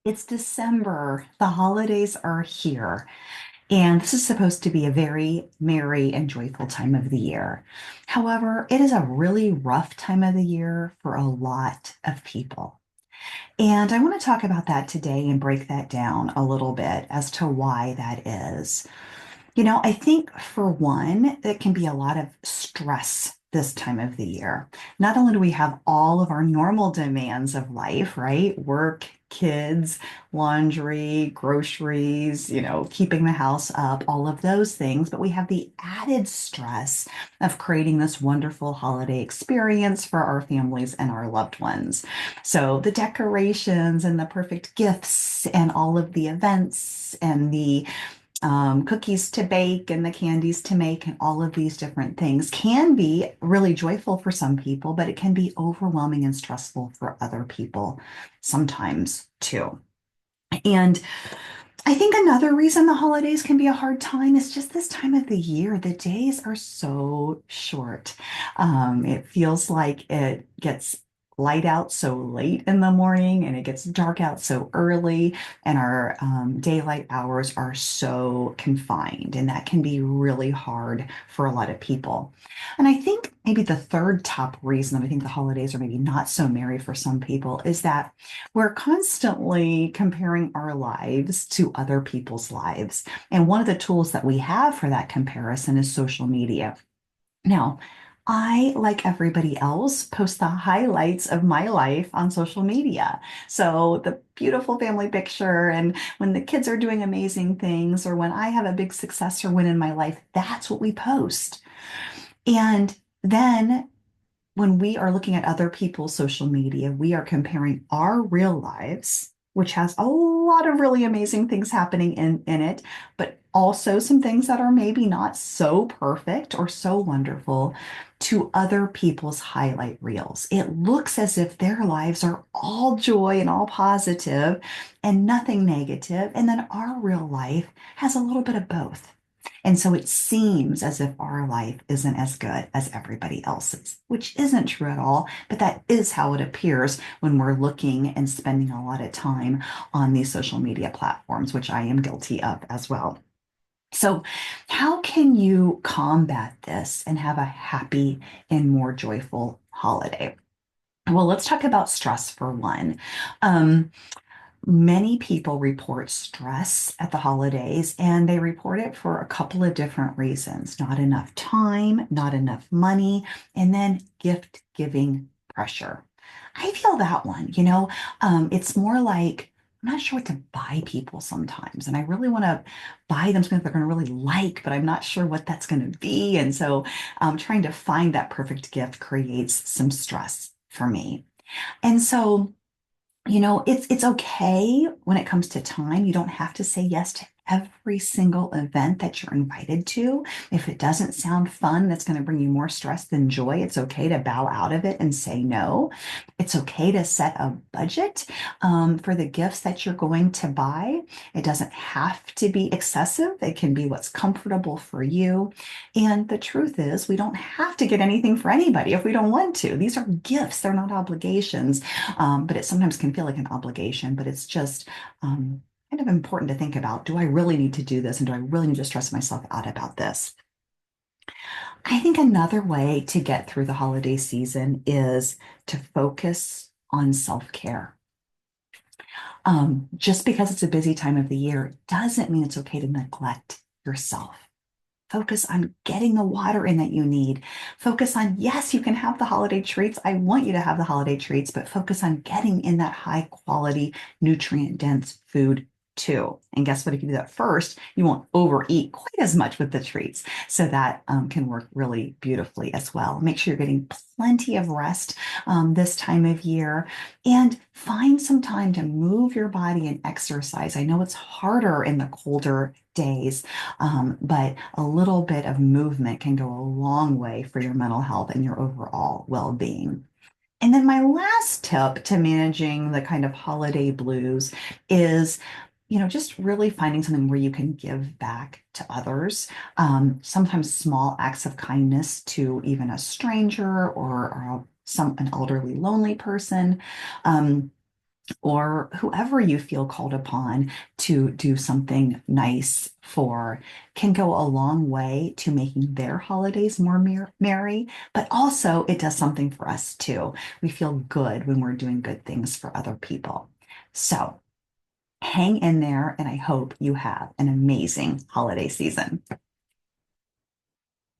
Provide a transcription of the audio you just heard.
It's December. The holidays are here, and this is supposed to be a very merry and joyful time of the year. However, it is a really rough time of the year for a lot of people. And I want to talk about that today and break that down a little bit as to why that is. I think for one, it can be a lot of stress this time of the year. Not only do we have all of our normal demands of life, right? Work, kids, laundry, groceries, keeping the house up, all of those things, but we have the added stress of creating this wonderful holiday experience for our families and our loved ones. So the decorations and the perfect gifts and all of the events and the cookies to bake and the candies to make and all of these different things can be really joyful for some people, but it can be overwhelming and stressful for other people sometimes too. And I think another reason the holidays can be a hard time is just this time of the year. The days are so short. It feels like it gets light out so late in the morning and it gets dark out so early, and our daylight hours are so confined, and that can be really hard for a lot of people. And I think maybe the third top reason that I think the holidays are maybe not so merry for some people is that we're constantly comparing our lives to other people's lives. And one of the tools that we have for that comparison is social media. Now, I, like everybody else, post the highlights of my life on social media. So the beautiful family picture, and when the kids are doing amazing things, or when I have a big success or win in my life, that's what we post. And then when we are looking at other people's social media, we are comparing our real lives, which has a lot of really amazing things happening in it, but also some things that are maybe not so perfect or so wonderful, to other people's highlight reels. It looks as if their lives are all joy and all positive and nothing negative, and then our real life has a little bit of both. And so it seems as if our life isn't as good as everybody else's, which isn't true at all, but that is how it appears when we're looking and spending a lot of time on these social media platforms, which I am guilty of as well. So, how can you combat this and have a happy and more joyful holiday? Well, let's talk about stress for one. Um, Many people report stress at the holidays, and they report it for a couple of different reasons: not enough time, not enough money, and then gift giving pressure. I feel that one, it's more like I'm not sure what to buy people sometimes, and I really want to buy them something that they're going to really like, but I'm not sure what that's going to be. And so trying to find that perfect gift creates some stress for me. And so, it's okay when it comes to time. You don't have to say yes to every single event that you're invited to. If it doesn't sound fun, that's going to bring you more stress than joy. It's okay to bow out of it and say no. It's okay to set a budget for the gifts that you're going to buy. It doesn't have to be excessive. It can be what's comfortable for you. And the truth is, we don't have to get anything for anybody if we don't want to. These are gifts, they're not obligations. But it sometimes can feel like an obligation, but it's just kind of important to think about, do I really need to do this? And do I really need to stress myself out about this? I think another way to get through the holiday season is to focus on self-care. Just because it's a busy time of the year doesn't mean it's okay to neglect yourself. Focus on getting the water in that you need. Focus on, yes, you can have the holiday treats. I want you to have the holiday treats, but focus on getting in that high quality, nutrient dense food too. And guess what? If you do that first, you won't overeat quite as much with the treats. So that can work really beautifully as well. Make sure you're getting plenty of rest this time of year, and find some time to move your body and exercise. I know it's harder in the colder days, but a little bit of movement can go a long way for your mental health and your overall well-being. And then my last tip to managing the kind of holiday blues is, just really finding something where you can give back to others. Sometimes small acts of kindness to even a stranger, or an elderly, lonely person. Um, or whoever you feel called upon to do something nice for can go a long way to making their holidays more merry, but also it does something for us too. We feel good when we're doing good things for other people. So hang in there, and I hope you have an amazing holiday season.